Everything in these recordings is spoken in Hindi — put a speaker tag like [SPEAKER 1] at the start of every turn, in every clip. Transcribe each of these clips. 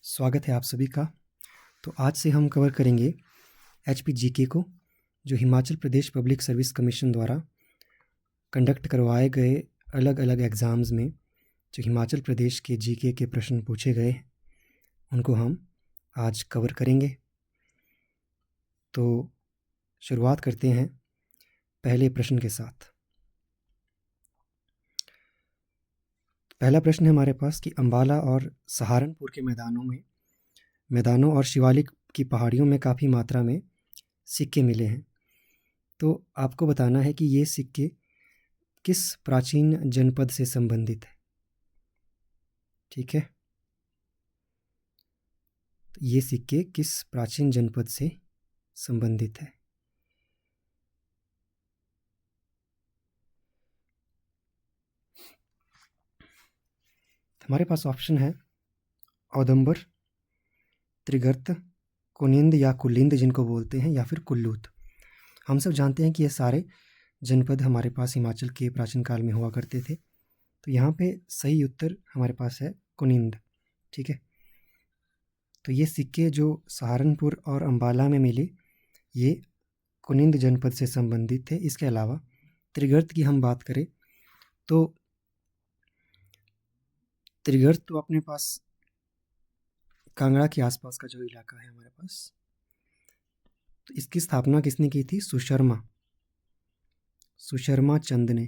[SPEAKER 1] स्वागत है आप सभी का। तो आज से हम कवर करेंगे एचपी जीके को, जो Himachal Pradesh public service commission द्वारा कंडक्ट करवाए गए अलग अलग एग्ज़ाम्स में जो हिमाचल प्रदेश के जीके के प्रश्न पूछे गए उनको हम आज कवर करेंगे। तो शुरुआत करते हैं पहले प्रश्न के साथ। पहला प्रश्न है हमारे पास कि अंबाला और सहारनपुर के मैदानों और शिवालिक की पहाड़ियों में काफ़ी मात्रा में सिक्के मिले हैं। तो आपको बताना है कि ये सिक्के किस प्राचीन जनपद से संबंधित है। ठीक है, तो ये सिक्के किस प्राचीन जनपद से संबंधित है। हमारे पास ऑप्शन है औदंबर, त्रिगर्त, कुनिंद या कुलिंद जिनको बोलते हैं, या फिर कुल्लूत। हम सब जानते हैं कि ये सारे जनपद हमारे पास हिमाचल के प्राचीन काल में हुआ करते थे। तो यहाँ पे सही उत्तर हमारे पास है कुनिंद। ठीक है, तो ये सिक्के जो सहारनपुर और अंबाला में मिले ये कुनिंद जनपद से संबंधित थे। इसके अलावा त्रिगर्त की हम बात करें तो त्रिगर्त तो अपने पास कांगड़ा के आसपास का जो इलाका है हमारे पास, तो इसकी स्थापना किसने की थी? सुशर्मा चंद ने।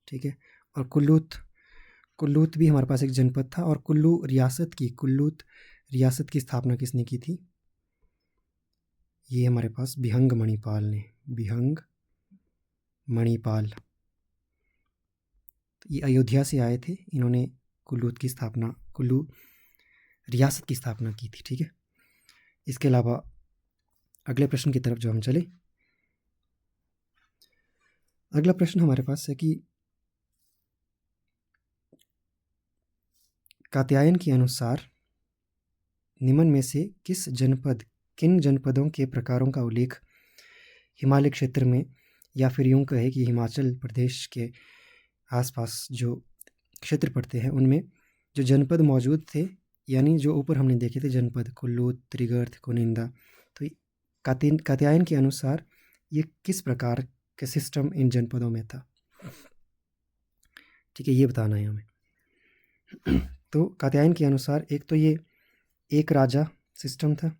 [SPEAKER 1] ठीक है, और कुल्लूत भी हमारे पास एक जनपद था, और कुल्लूत रियासत की स्थापना किसने की थी? ये हमारे पास बिहंग मणिपाल। तो ये अयोध्या से आए थे, इन्होंने कुल्लू रियासत की स्थापना की थी। ठीक है, इसके अलावा अगले प्रश्न की तरफ जो हम चले, अगला प्रश्न हमारे पास है कि कात्यायन के अनुसार निम्न में से किन जनपदों के प्रकारों का उल्लेख हिमालय क्षेत्र में, या फिर यूं कहे कि हिमाचल प्रदेश के आसपास जो क्षेत्र पड़ते हैं उनमें जो जनपद मौजूद थे, यानी जो ऊपर हमने देखे थे जनपद कुल्लू, त्रिगर्त, कुनिंदा, तो कात्यायन के अनुसार ये किस प्रकार के सिस्टम इन जनपदों में था। ठीक है, ये बताना है हमें। तो कात्यायन के अनुसार एक तो ये एक राजा सिस्टम था,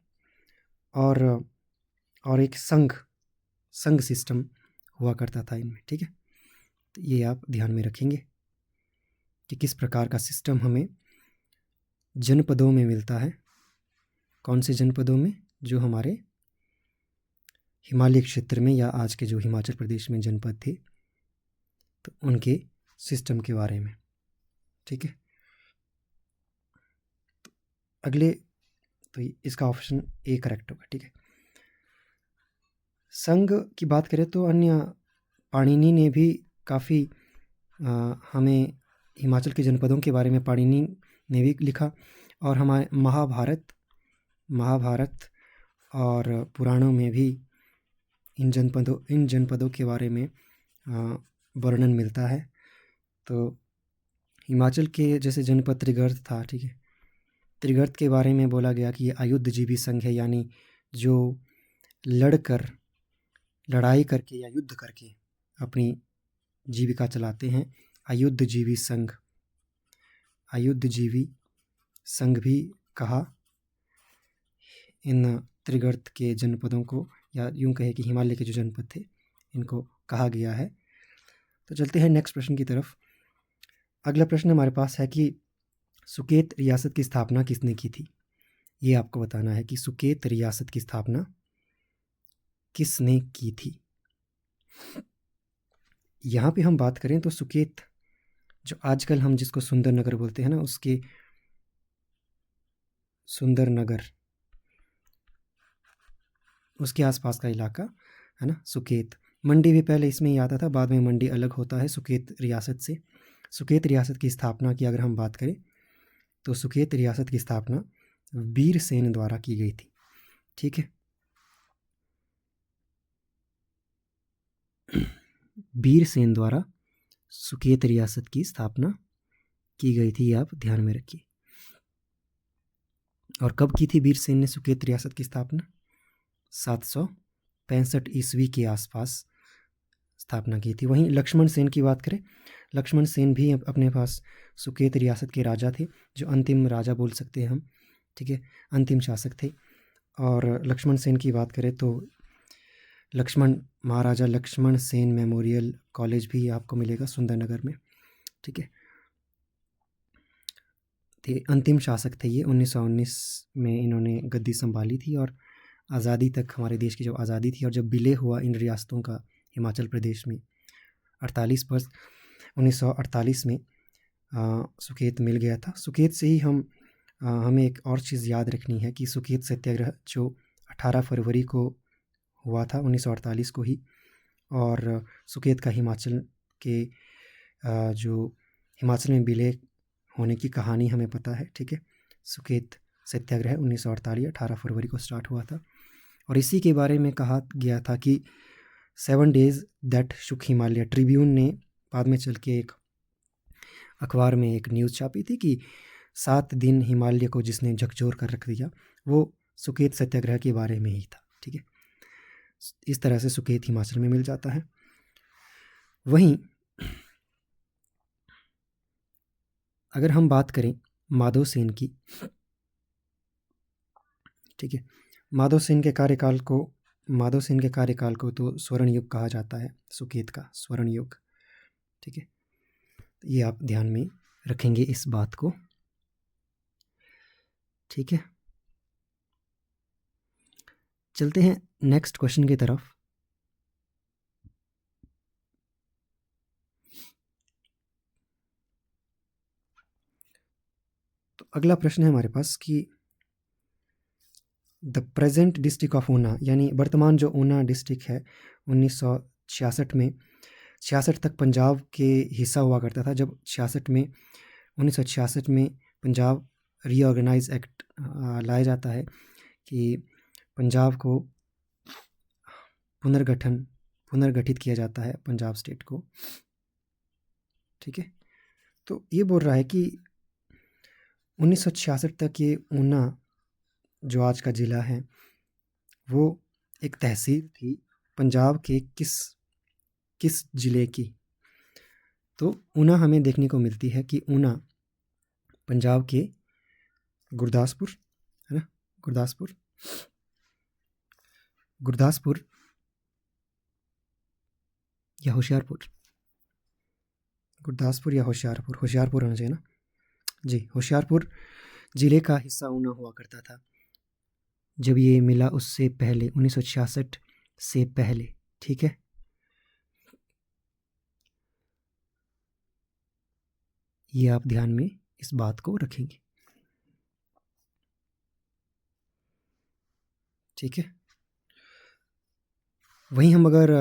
[SPEAKER 1] और एक संघ सिस्टम हुआ करता था इनमें। ठीक है, तो ये आप ध्यान में रखेंगे कि किस प्रकार का सिस्टम हमें जनपदों में मिलता है। कौन से जनपदों में? जो हमारे हिमालय क्षेत्र में, या आज के जो हिमाचल प्रदेश में जनपद थे, तो उनके सिस्टम के बारे में। ठीक है, तो अगले, तो इसका ऑप्शन ए करेक्ट होगा। ठीक है, संघ की बात करें तो अन्य पाणिनि ने भी काफ़ी हमें हिमाचल के जनपदों के बारे में पाणिनि ने भी लिखा, और हमारे महाभारत और पुराणों में भी इन जनपदों के बारे में वर्णन मिलता है। तो हिमाचल के जैसे जनपद त्रिगर्त था, ठीक है, त्रिगर्त के बारे में बोला गया कि ये आयुद्धजीवी संघ है, यानी जो लड़ाई करके या युद्ध करके अपनी जीविका चलाते हैं। आयुद्धजीवी संघ भी कहा इन त्रिगर्त के जनपदों को, या यूं कहे कि हिमालय के जो जनपद थे इनको कहा गया है। तो चलते हैं नेक्स्ट प्रश्न की तरफ। अगला प्रश्न हमारे पास है कि सुकेत रियासत की स्थापना किसने की थी। ये आपको बताना है कि सुकेत रियासत की स्थापना किसने की थी। यहाँ पे हम बात करें तो सुकेत, जो आजकल हम जिसको सुंदरनगर बोलते हैं ना, उसके सुंदरनगर उसके आसपास का इलाका है ना, सुकेत। मंडी भी पहले इसमें ही आता था, बाद में मंडी अलग होता है सुकेत रियासत से। सुकेत रियासत की स्थापना की अगर हम बात करें तो सुकेत रियासत की स्थापना वीरसेन द्वारा की गई थी। ठीक है, वीरसेन द्वारा सुकेत रियासत की स्थापना की गई थी, आप ध्यान में रखिए। और कब की थी वीर सेन ने सुकेत रियासत की स्थापना? 765 ईस्वी के आसपास स्थापना की थी। वहीं लक्ष्मण सेन की बात करें, लक्ष्मण सेन भी अपने पास सुकेत रियासत के राजा थे, जो अंतिम राजा बोल सकते हैं हम, ठीक है, अंतिम शासक थे। और लक्ष्मण सेन की बात करें तो महाराजा लक्ष्मण सेन मेमोरियल कॉलेज भी आपको मिलेगा सुंदरनगर में, ठीक है। थे अंतिम शासक थे ये। 1919 में इन्होंने गद्दी संभाली थी और आज़ादी तक, हमारे देश की जब आज़ादी थी और जब विलय हुआ इन रियासतों का हिमाचल प्रदेश में 1948 में सुकेत मिल गया था। सुकेत से ही हमें एक और चीज़ याद रखनी है कि सुकेत सत्याग्रह जो 18 फरवरी को हुआ था 1948 को ही, और सुकेत का हिमाचल के जो हिमाचल में विलय होने की कहानी हमें पता है, ठीक है। सुकेत सत्याग्रह 1948 18 फरवरी को स्टार्ट हुआ था और इसी के बारे में कहा गया था कि 7 days that Shuk Himalaya. Tribune ने बाद में चल के एक अखबार में एक न्यूज़ छापी थी कि 7 दिन हिमालय को जिसने झकझोर कर रख दिया, वो सुकेत सत्याग्रह के बारे में ही था, ठीक है। इस तरह से सुकेत हिमाचल में मिल जाता है। वहीं अगर हम बात करें माधव सेन की, ठीक है, माधव सेन के कार्यकाल को तो स्वर्ण युग कहा जाता है, सुकेत का स्वर्ण युग, ठीक है। ये आप ध्यान में रखेंगे इस बात को, ठीक है। चलते हैं नेक्स्ट क्वेश्चन की तरफ। तो अगला प्रश्न है हमारे पास कि the present district of Una, यानी वर्तमान जो ऊना डिस्ट्रिक्ट है, 1966 तक पंजाब के हिस्सा हुआ करता था। जब 1966 में पंजाब रीऑर्गेनाइज एक्ट लाया जाता है कि पंजाब को पुनर्गठित किया जाता है, पंजाब स्टेट को, ठीक है। तो ये बोल रहा है कि 1966 तक ये ऊना जो आज का ज़िला है वो एक तहसील थी पंजाब के किस ज़िले की? तो ऊना हमें देखने को मिलती है कि ऊना पंजाब के गुरदासपुर, है ना, गुरदासपुर या होशियारपुर, गुरदासपुर या होशियारपुर होना चाहिए ना जी। होशियारपुर ज़िले का हिस्सा ऊना हुआ करता था जब ये मिला, उससे पहले 1966 से पहले, ठीक है। ये आप ध्यान में इस बात को रखेंगे, ठीक है। वहीं हम अगर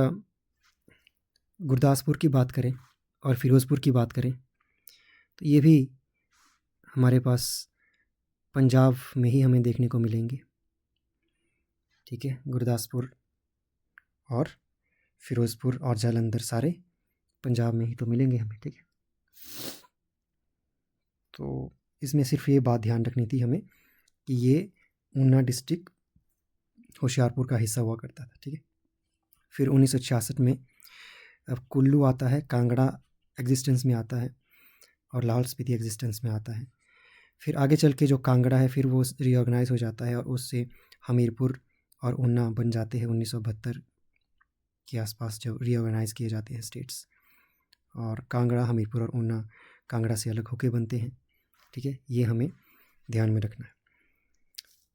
[SPEAKER 1] गुरदासपुर की बात करें और फिरोज़पुर की बात करें तो ये भी हमारे पास पंजाब में ही हमें देखने को मिलेंगे, ठीक है। गुरदासपुर और फिरोज़पुर और जालंधर सारे पंजाब में ही तो मिलेंगे हमें, ठीक है। तो इसमें सिर्फ ये बात ध्यान रखनी थी हमें कि ये ऊना डिस्ट्रिक्ट होशियारपुर का हिस्सा हुआ करता था, ठीक है। फिर 1966 में अब कुल्लू आता है, कांगड़ा एग्जिस्टेंस में आता है और लाहौल स्पीति एग्जिस्टेंस में आता है। फिर आगे चल के जो कांगड़ा है फिर वो रीऑर्गेनाइज हो जाता है और उससे हमीरपुर और ऊना बन जाते हैं 1972 के आसपास, जब रीऑर्गेनाइज किए जाते हैं स्टेट्स। और कांगड़ा, हमीरपुर और ऊना कांगड़ा से अलग होके बनते हैं, ठीक है। ये हमें ध्यान में रखना है।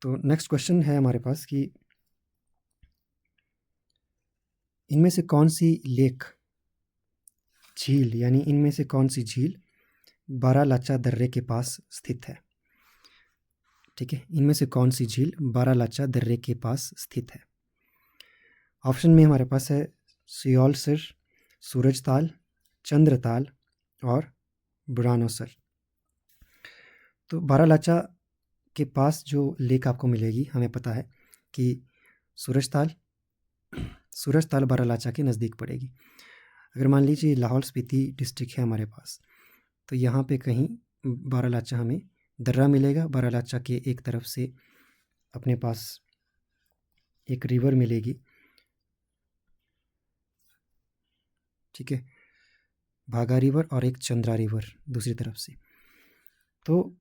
[SPEAKER 1] तो नेक्स्ट क्वेश्चन है हमारे पास कि इनमें से कौन सी लेक झील, यानी इनमें से कौन सी झील बारालाचा दर्रे के पास स्थित है, ठीक है। इनमें से कौन सी झील बारालाचा दर्रे के पास स्थित है? ऑप्शन में हमारे पास है सियोलसर, सूरजताल, चंद्रताल और बुरानोसर। तो बारालाचा के पास जो लेक आपको मिलेगी, हमें पता है कि सूरजताल बारालाचा के नज़दीक पड़ेगी। अगर मान लीजिए लाहौल स्पीति डिस्ट्रिक्ट है हमारे पास, तो यहाँ पे कहीं बारालाचा हमें दर्रा मिलेगा, बारालाचा के एक तरफ से अपने पास एक रिवर मिलेगी, ठीक है, भागा रिवर, और एक चंद्रा रिवर दूसरी तरफ से। तो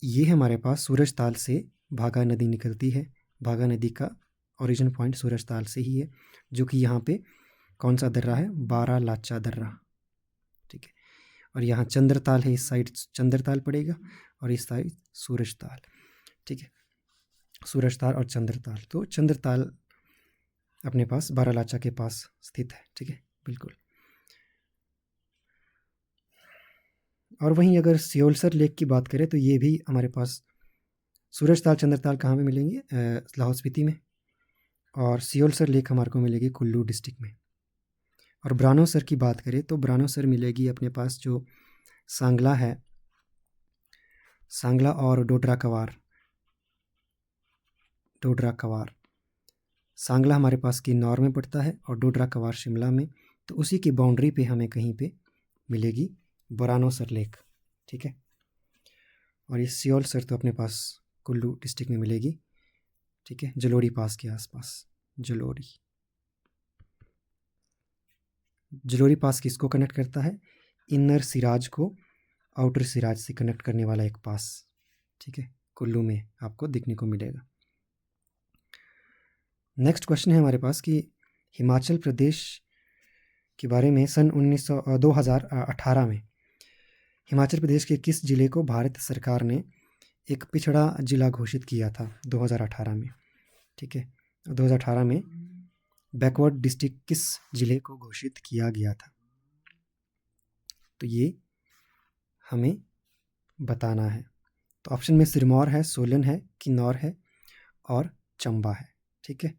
[SPEAKER 1] ये हमारे पास सूरज ताल से भागा नदी निकलती है। भागा नदी का ओरिजिन पॉइंट सूरज ताल से ही है, जो कि यहाँ पे कौन सा दर्रा है, बारालाचा दर्रा, ठीक है। और यहाँ चंद्रताल है, इस साइड चंद्रताल पड़ेगा और इस साइड सूरज ताल, ठीक है, सूरज ताल और चंद्रताल। तो चंद्रताल अपने पास बारालाचा के पास स्थित है, ठीक है, बिल्कुल। और वहीं अगर सियोलसर लेक की बात करें तो ये भी हमारे पास सूरज ताल चंद्रताल कहाँ पे मिलेंगे, लाहौल स्पीति में, और सियोलसर लेक हमारे को मिलेगी कुल्लू डिस्ट्रिक्ट में। और ब्रानोसर की बात करें तो ब्रानोसर मिलेगी अपने पास जो सांगला है, सांगला और डोडरा कवार, डोडरा कवार, सांगला हमारे पास किन्नौर में पड़ता है और डोडरा कवार शिमला में। तो उसी की बाउंड्री पे हमें कहीं पे मिलेगी ब्रानोसर लेक, ठीक है। और ये सियोलसर तो अपने पास कुल्लू डिस्ट्रिक्ट में मिलेगी, ठीक है, जलोड़ी पास के आसपास। जलोड़ी, जलोड़ी पास किसको कनेक्ट करता है, इनर सिराज को आउटर सिराज से कनेक्ट करने वाला एक पास, ठीक है, कुल्लू में आपको दिखने को मिलेगा। नेक्स्ट क्वेश्चन है हमारे पास कि हिमाचल प्रदेश के बारे में सन 2018 में हिमाचल प्रदेश के किस जिले को भारत सरकार ने एक पिछड़ा जिला घोषित किया था 2018 में, ठीक है। 2018 में बैकवर्ड डिस्ट्रिक्ट किस जिले को घोषित किया गया था, तो ये हमें बताना है। तो ऑप्शन में सिरमौर है, सोलन है, किन्नौर है और चंबा है, ठीक है।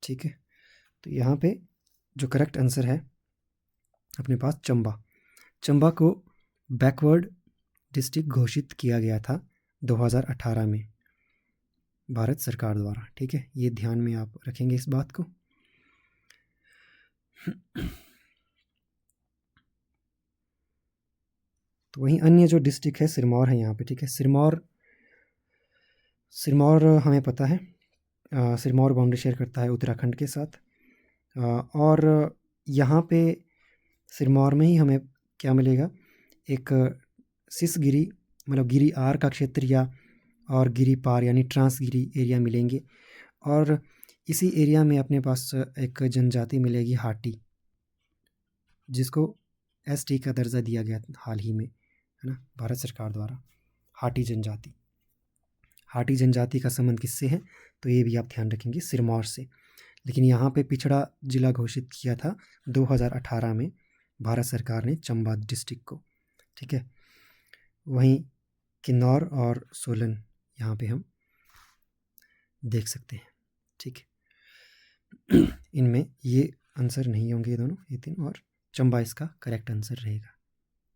[SPEAKER 1] ठीक है, तो यहाँ पे जो करेक्ट आंसर है अपने पास चंबा। चंबा को बैकवर्ड डिस्ट्रिक्ट घोषित किया गया था 2018 में भारत सरकार द्वारा, ठीक है। ये ध्यान में आप रखेंगे इस बात को। तो वहीं अन्य जो डिस्ट्रिक्ट है सिरमौर है यहाँ पे, ठीक है। सिरमौर हमें पता है, सिरमौर बाउंड्री शेयर करता है उत्तराखंड के साथ। और यहाँ पे सिरमौर में ही हमें क्या मिलेगा, एक सिसगिरी मतलब गिरी आर का क्षेत्र या और गिरी पार यानी ट्रांसगिरी एरिया मिलेंगे। और इसी एरिया में अपने पास एक जनजाति मिलेगी हाटी, जिसको एसटी का दर्जा दिया गया हाल ही में, है ना, भारत सरकार द्वारा। हाटी जनजाति, हाटी जनजाति का संबंध किससे है, तो ये भी आप ध्यान रखेंगे, सिरमौर से। लेकिन यहाँ पे पिछड़ा जिला घोषित किया था 2018 में भारत सरकार ने चंबा डिस्ट्रिक्ट को, ठीक है। वहीं किन्नौर और सोलन यहाँ पे हम देख सकते हैं, ठीक है। इनमें ये आंसर नहीं होंगे ये दोनों, ये तीन, और चंबा इसका करेक्ट आंसर रहेगा,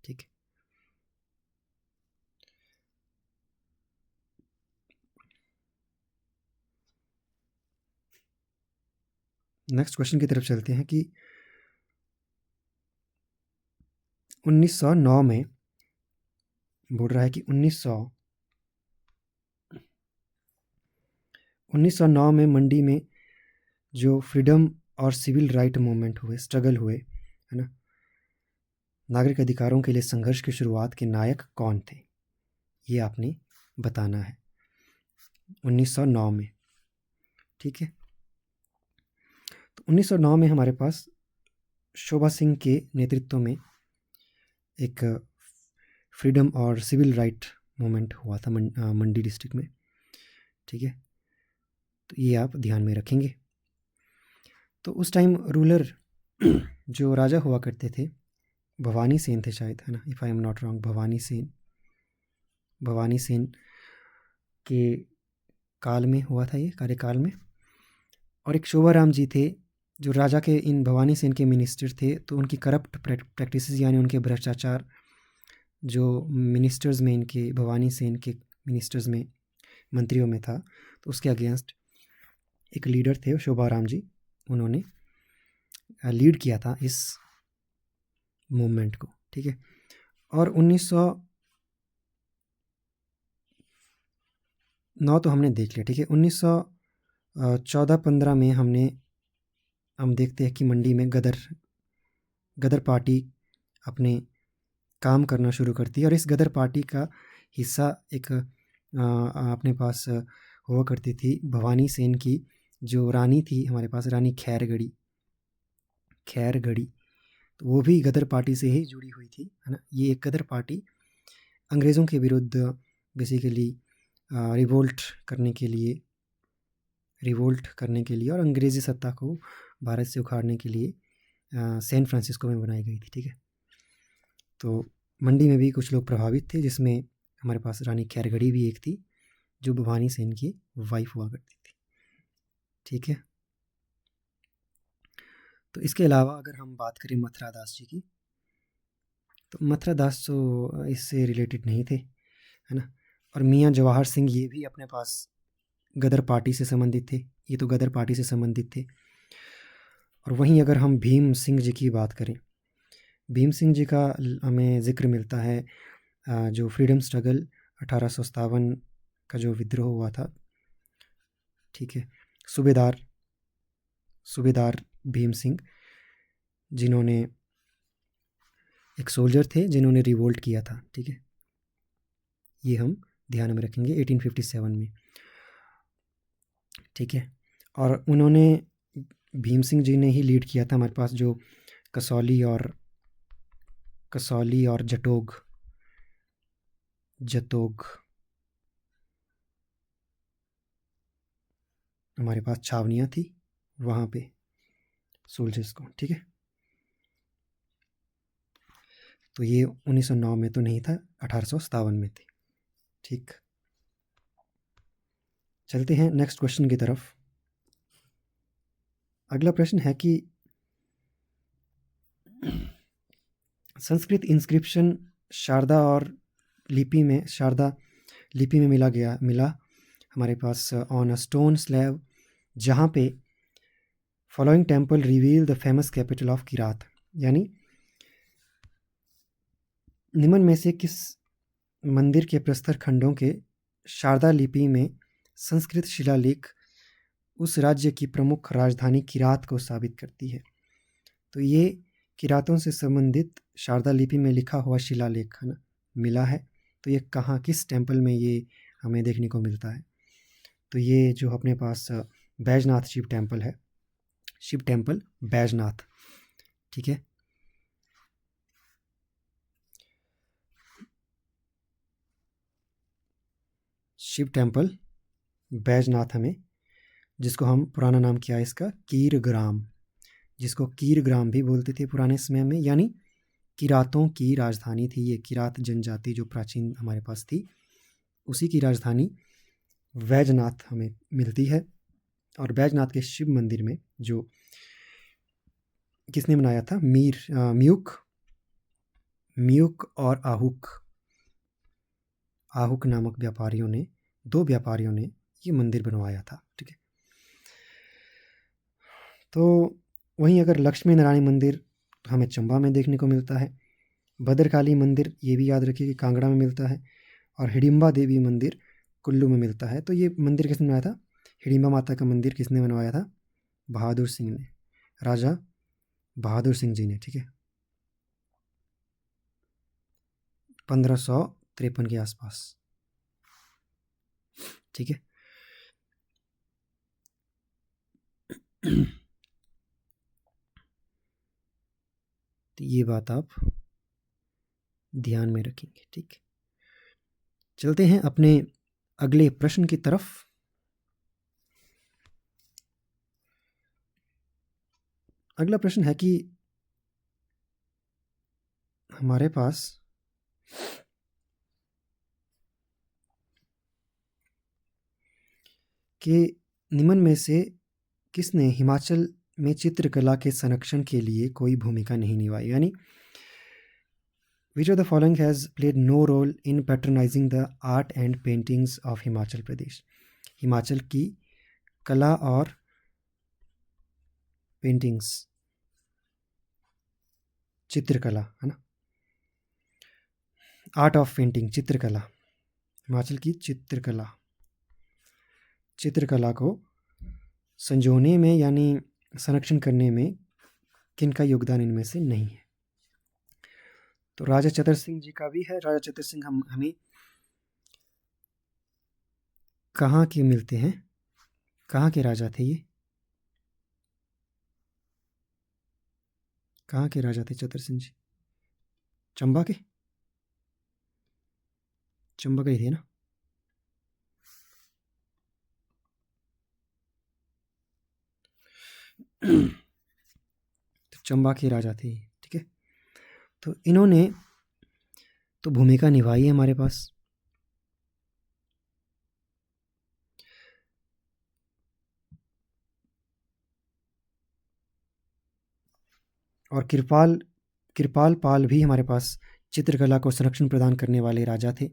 [SPEAKER 1] ठीक है। नेक्स्ट क्वेश्चन की तरफ चलते हैं कि 1909 में बोल रहा है कि 1909 में मंडी में जो फ्रीडम और सिविल राइट मूवमेंट हुए, स्ट्रगल हुए, है ना, नागरिक अधिकारों के लिए संघर्ष की शुरुआत के नायक कौन थे, ये आपने बताना है 1909 में, ठीक है। तो 1909 में हमारे पास शोभा सिंह के नेतृत्व में एक फ्रीडम और सिविल राइट मूवमेंट हुआ था मंडी डिस्ट्रिक्ट में, ठीक है। तो ये आप ध्यान में रखेंगे। तो उस टाइम रूलर जो राजा हुआ करते थे भवानी सेन थे शायद, है ना, if I am not wrong, Bhavani Sen के काल में हुआ था ये, कार्यकाल में। और एक शोभाराम जी थे जो राजा के, इन भवानी सेन के मिनिस्टर थे। तो उनकी करप्ट प्रैक्टिसेस यानी उनके भ्रष्टाचार जो मिनिस्टर्स में, इनके भवानी सेन के मिनिस्टर्स में मंत्रियों में था, तो उसके अगेंस्ट एक लीडर थे शोभाराम जी, उन्होंने लीड किया था इस मूवमेंट को, ठीक है। और 1909 तो हमने देख लिया, ठीक है। 1914-15 में हम देखते हैं कि मंडी में गदर पार्टी अपने काम करना शुरू करती है, और इस गदर पार्टी का हिस्सा एक अपने पास हुआ करती थी भवानी सेन की जो रानी थी हमारे पास, रानी खैरगढ़ी, तो वो भी गदर पार्टी से ही जुड़ी हुई थी, है ना। ये एक गदर पार्टी अंग्रेज़ों के विरुद्ध बेसिकली रिवोल्ट करने के लिए और अंग्रेज़ी सत्ता को भारत से उखाड़ने के लिए सैन फ्रांसिस्को में बनाई गई थी, ठीक है। तो मंडी में भी कुछ लोग प्रभावित थे, जिसमें हमारे पास रानी खैरगढ़ी भी एक थी जो भवानी सेन की वाइफ हुआ करती थी, ठीक है। तो इसके अलावा अगर हम बात करें मथुरा दास जी की, तो मथुरा दास तो इससे रिलेटेड नहीं थे, है ना। और मियाँ जवाहर सिंह ये भी अपने पास गदर पार्टी से संबंधित थे, ये तो गदर पार्टी से संबंधित थे। और वहीं अगर हम भीम सिंह जी की बात करें, भीम सिंह जी का हमें ज़िक्र मिलता है जो फ्रीडम स्ट्रगल 1857 का जो विद्रोह हुआ था, ठीक है। सूबेदार भीम सिंह, जिन्होंने एक सोल्जर थे जिन्होंने रिवोल्ट किया था, ठीक है। ये हम ध्यान में रखेंगे 1857 में, ठीक है। और उन्होंने भीम सिंह जी ने ही लीड किया था हमारे पास जो कसौली और जतोग हमारे पास छावनियाँ थी वहाँ पे सोल्जर्स को, ठीक है। तो ये 1909 में तो नहीं था, 1857 में थी, ठीक। चलते हैं नेक्स्ट क्वेश्चन की तरफ। अगला प्रश्न है कि संस्कृत इंस्क्रिप्शन शारदा लिपि में मिला हमारे pass on a stone slab, जहाँ पे following temple reveal the famous capital of Kirat, यानी निम्न में से किस मंदिर के प्रस्तर खंडों के शारदा लिपि में संस्कृत शिलालेख उस राज्य की प्रमुख राजधानी किरात को साबित करती है। तो ये किरातों से संबंधित शारदा लिपि में लिखा हुआ शिलालेख है ना, मिला है। तो ये कहाँ, किस टेम्पल में ये हमें देखने को मिलता है? तो ये जो अपने पास बैजनाथ शिव टेम्पल बैजनाथ, ठीक है। शिव टेम्पल बैजनाथ हमें, जिसको हम पुराना नाम क्या है इसका, कीरग्राम, जिसको कीरग्राम भी बोलते थे पुराने समय में, यानी किरातों की राजधानी थी ये। किरात जनजाति जो प्राचीन हमारे पास थी, उसी की राजधानी बैजनाथ हमें मिलती है। और बैजनाथ के शिव मंदिर में जो किसने बनाया था, म्यूक और आहुक नामक दो व्यापारियों ने ये मंदिर बनवाया था, ठीक है। तो वहीं अगर लक्ष्मी नारायण मंदिर हमें चंबा में देखने को मिलता है, भद्रकाली मंदिर ये भी याद रखिए कि कांगड़ा में मिलता है, और हिडिंबा देवी मंदिर कुल्लू में मिलता है। तो ये मंदिर किसने बनाया था, हिडिंबा माता का मंदिर किसने बनवाया था, बहादुर सिंह ने, राजा बहादुर सिंह जी ने, ठीक है, 1553 के आसपास, ठीक है। तो ये बात आप ध्यान में रखेंगे, ठीक। चलते हैं अपने अगले प्रश्न की तरफ। अगला प्रश्न है कि हमारे पास कि निम्न में से किसने हिमाचल में चित्रकला के संरक्षण के लिए कोई भूमिका नहीं निभाई, यानी which of the following has played no role in patternizing the art and paintings of Himachal Pradesh? Himachal की कला और पेंटिंग्स, चित्रकला है ना, आर्ट ऑफ पेंटिंग, चित्रकला, हिमाचल की चित्रकला को संजोने में यानी संरक्षण करने में किनका योगदान इनमें से नहीं है? तो राजा चतर सिंह जी का भी है। राजा चतर सिंह हमें कहाँ के मिलते हैं, कहाँ के राजा थे ये, कहाँ के राजा थे चतर सिंह जी? चंबा के, चंबा के ही थे ना। तो चंबा के राजा थे, ठीक है। तो इन्होंने तो भूमिका निभाई है हमारे पास। और कृपाल पाल भी हमारे पास चित्रकला को संरक्षण प्रदान करने वाले राजा थे।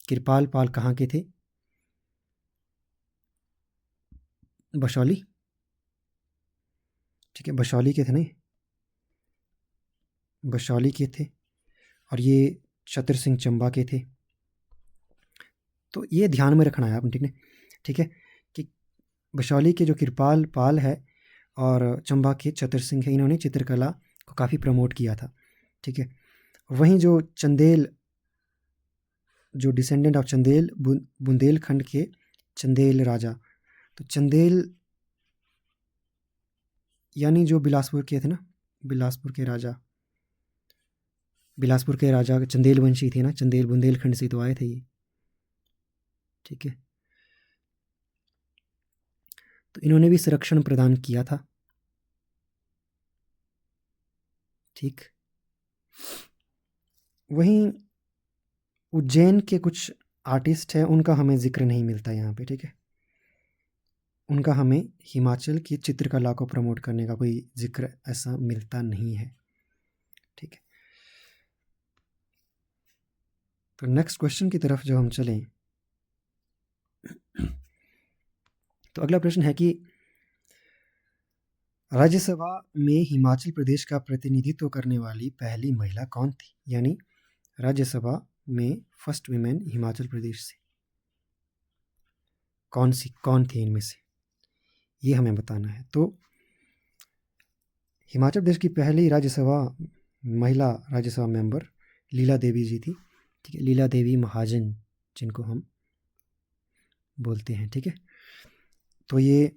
[SPEAKER 1] कृपाल पाल कहाँ के थे? बशौली, ठीक है, बशौली के थे नहीं, बशौली के थे। और ये चतर सिंह चंबा के थे। तो ये ध्यान में रखना है आपने, ठीक है, ठीक है, कि बशौली के जो कृपाल पाल है और चंबा के चतर सिंह है, इन्होंने चित्रकला को काफ़ी प्रमोट किया था, ठीक है। वहीं जो चंदेल, जो डिसेंडेंट ऑफ चंदेल, बुंदेलखंड के चंदेल राजा, तो चंदेल यानी जो बिलासपुर के थे ना, बिलासपुर के राजा चंदेल वंशी थे ना, चंदेल बुंदेलखंड से तो आए थे ये, ठीक है। तो इन्होंने भी संरक्षण प्रदान किया था, ठीक। वहीं उज्जैन के कुछ आर्टिस्ट हैं, उनका हमें जिक्र नहीं मिलता यहाँ पे, ठीक है। उनका हमें हिमाचल की चित्रकला को प्रमोट करने का कोई जिक्र ऐसा मिलता नहीं है, ठीक है। तो नेक्स्ट क्वेश्चन की तरफ जो हम चलें, तो अगला प्रश्न है कि राज्यसभा में हिमाचल प्रदेश का प्रतिनिधित्व करने वाली पहली महिला कौन थी? यानी राज्यसभा में फर्स्ट वीमेन हिमाचल प्रदेश से कौन थी इनमें से, ये हमें बताना है। तो हिमाचल प्रदेश की पहली महिला राज्यसभा मेंबर लीला देवी जी थी, ठीक है, लीला देवी महाजन जिनको हम बोलते हैं, ठीक है। तो ये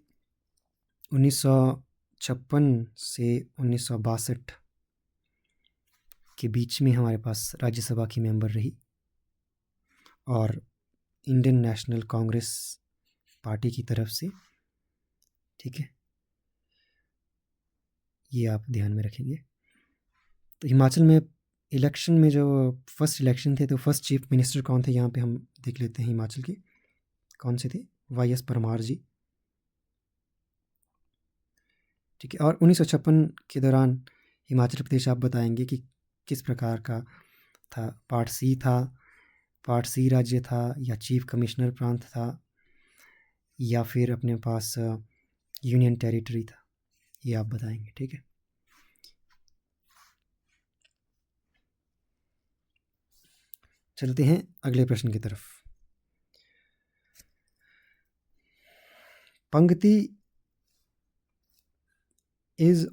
[SPEAKER 1] 1956 से 1962 के बीच में हमारे पास राज्यसभा की मेंबर रही और इंडियन नेशनल कांग्रेस पार्टी की तरफ से, ठीक है, ये आप ध्यान में रखेंगे। तो हिमाचल में इलेक्शन में जो फर्स्ट इलेक्शन थे, तो फर्स्ट चीफ मिनिस्टर कौन थे यहाँ पे हम देख लेते हैं हिमाचल के, कौन से थे? YS परमार जी, ठीक है। और 1956 के दौरान हिमाचल प्रदेश आप बताएंगे कि किस प्रकार का था, पार्ट सी राज्य था या चीफ कमिश्नर प्रांत था या फिर अपने पास यूनियन टेरिटरी था, ये आप बताएंगे, ठीक है। चलते हैं अगले प्रश्न की तरफ। Pangti is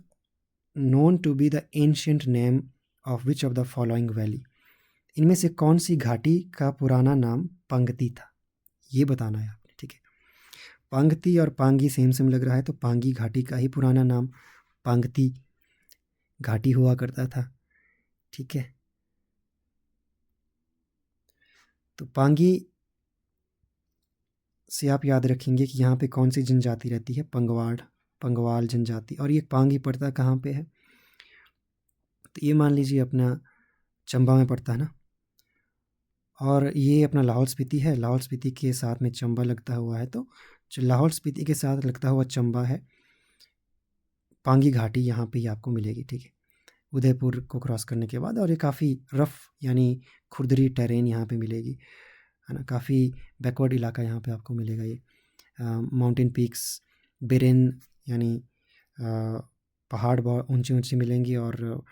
[SPEAKER 1] known to be the ancient name of which of the following valley? इनमें से कौन सी घाटी का पुराना नाम पंगती था, ये बताना है आपने, ठीक है। पंगती और पांगी सेम सेम लग रहा है, तो पांगी घाटी का ही पुराना नाम पंगती घाटी हुआ करता था, ठीक है। तो पांगी से आप याद रखेंगे कि यहाँ पे कौन सी जनजाति रहती है, पंगवाल जनजाति। और ये पांगी पड़ता कहाँ पे है? तो ये मान लीजिए अपना चंबा में पड़ता है ना, और ये अपना लाहौल स्पीति है, लाहौल स्पीति के साथ में चंबा लगता हुआ है, तो जो लाहौल स्पीति के साथ लगता हुआ चंबा है, पांगी घाटी यहाँ पे ही आपको मिलेगी, ठीक है। उदयपुर को क्रॉस करने के बाद, और ये काफ़ी रफ़ यानी खुरदरी टेरेन यहाँ पे मिलेगी, है ना। काफ़ी बैकवर्ड इलाका यहाँ पे आपको मिलेगा ये। माउंटेन पीक्स, बेरेन यानी पहाड़ बहुत ऊंचे ऊंचे मिलेंगे, और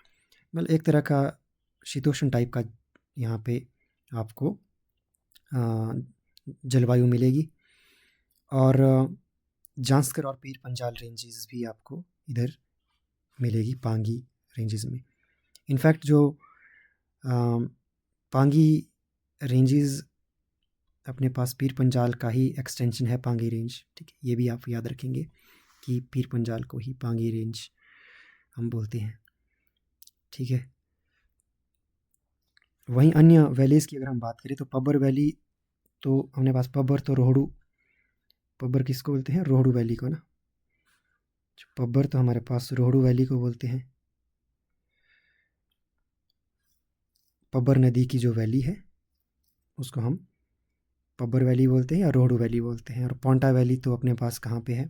[SPEAKER 1] मतलब एक तरह का शीतोष्ण टाइप का यहाँ पे आपको जलवायु मिलेगी। और जांस्कर और पीर पंजाल रेंजेस भी आपको इधर मिलेगी पांगी रेंजेस में। इनफैक्ट जो पांगी रेंजेस अपने पास पीर पंजाल का ही एक्सटेंशन है, पांगी रेंज, ठीक है। ये भी आप याद रखेंगे कि पीर पंजाल को ही पांगी रेंज हम बोलते हैं, ठीक है। वहीं अन्य वैलीज़ की अगर हम बात करें तो पब्बर वैली, तो अपने पास पब्बर तो रोहड़ू, पब्बर किसको बोलते हैं? रोहड़ू वैली को ना। पब्बर तो हमारे पास रोहड़ू वैली को बोलते हैं। पब्बर नदी की जो वैली है उसको हम पब्बर वैली बोलते हैं या रोहड़ू वैली बोलते हैं। और पोंटा वैली तो अपने पास कहाँ पे है?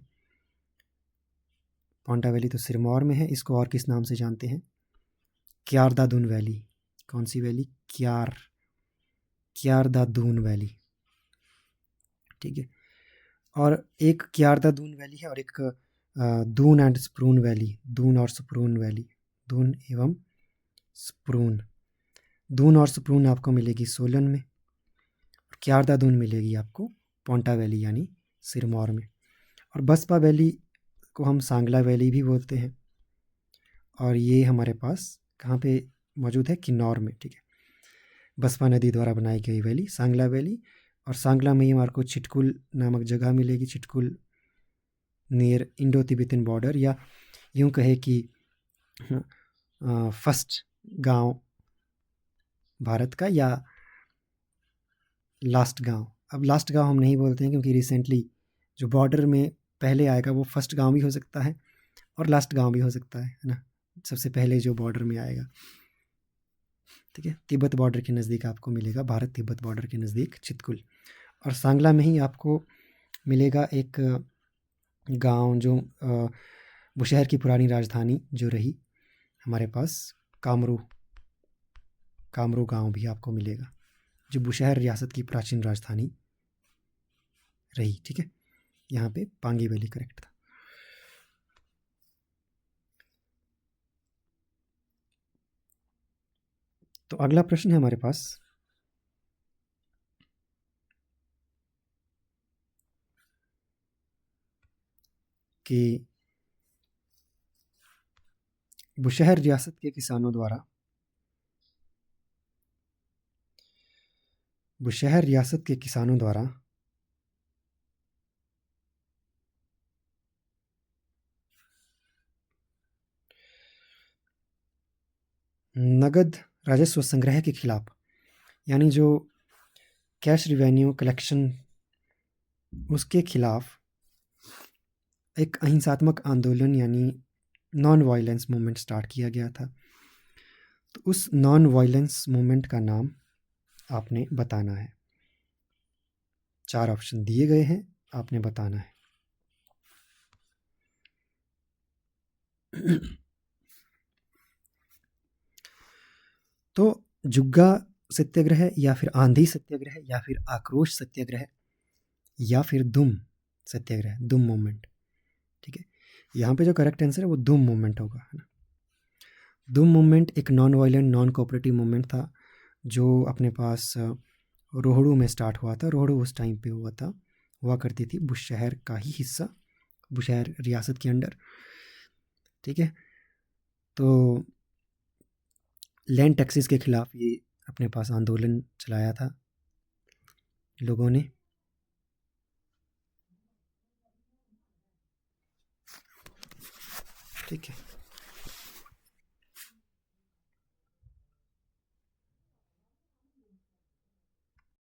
[SPEAKER 1] पोंटा वैली तो सिरमौर में है। इसको और किस नाम से जानते हैं? क्यार दा दून वैली। कौन सी वैली? क्यार दा दून वैली, ठीक है। और एक क्यार दा दून वैली है, और एक दून एंड स्प्रून वैली, दून और स्प्रून वैली, दून एवं स्प्रून। दून और स्प्रून आपको मिलेगी सोलन में, और क्यार दा दून मिलेगी आपको पोंटा वैली यानी सिरमौर में। और बसपा वैली को हम सांगला वैली भी बोलते हैं, और ये हमारे पास कहाँ पे मौजूद है? किन्नौर में, ठीक है। बसपा नदी द्वारा बनाई गई वैली सांगला वैली। और सांगला में ही हमारे को छिटकुल नामक जगह मिलेगी, Chhitkul near Indo Tibetan border, या यूं कहे कि फर्स्ट गांव भारत का, या लास्ट गांव। अब लास्ट गांव हम नहीं बोलते हैं क्योंकि रिसेंटली जो बॉर्डर में पहले आएगा वो फर्स्ट गांव भी हो सकता है और लास्ट गांव भी हो सकता है ना। सबसे पहले जो बॉर्डर में आएगा, ठीक है, तिब्बत बॉर्डर के नज़दीक आपको मिलेगा, भारत तिब्बत बॉर्डर के नज़दीक छितकुल। और सांगला में ही आपको मिलेगा एक गांव जो बुशहर की पुरानी राजधानी जो रही हमारे पास, कामरू गांव भी आपको मिलेगा, जो बुशहर रियासत की प्राचीन राजधानी रही, ठीक है। यहाँ पे पांगी वैली करेक्ट था। तो अगला प्रश्न है हमारे पास कि बुशहर रियासत के किसानों द्वारा नगद राजस्व संग्रह के खिलाफ, यानी जो कैश रिवेन्यू कलेक्शन, उसके खिलाफ एक अहिंसात्मक आंदोलन यानी नॉन वायलेंस मूवमेंट स्टार्ट किया गया था। तो उस नॉन वायलेंस मूवमेंट का नाम आपने बताना है। 4 ऑप्शन दिए गए हैं, आपने बताना है। तो जुग्गा सत्याग्रह, या फिर आंधी सत्याग्रह, या फिर आक्रोश सत्याग्रह, या फिर दुम सत्याग्रह, दुम मूवमेंट, ठीक है। यहाँ पे जो करेक्ट आंसर है वो दुम मूवमेंट होगा, है ना। दुम मूवमेंट एक non violent non cooperative movement था जो अपने पास रोहड़ू में स्टार्ट हुआ था। रोहड़ू उस टाइम पे हुआ करती थी बुशहर का ही हिस्सा, बुशहर रियासत के अंडर, ठीक है। तो लैंड टैक्सेस के खिलाफ ये अपने पास आंदोलन चलाया था लोगों ने, ठीक है।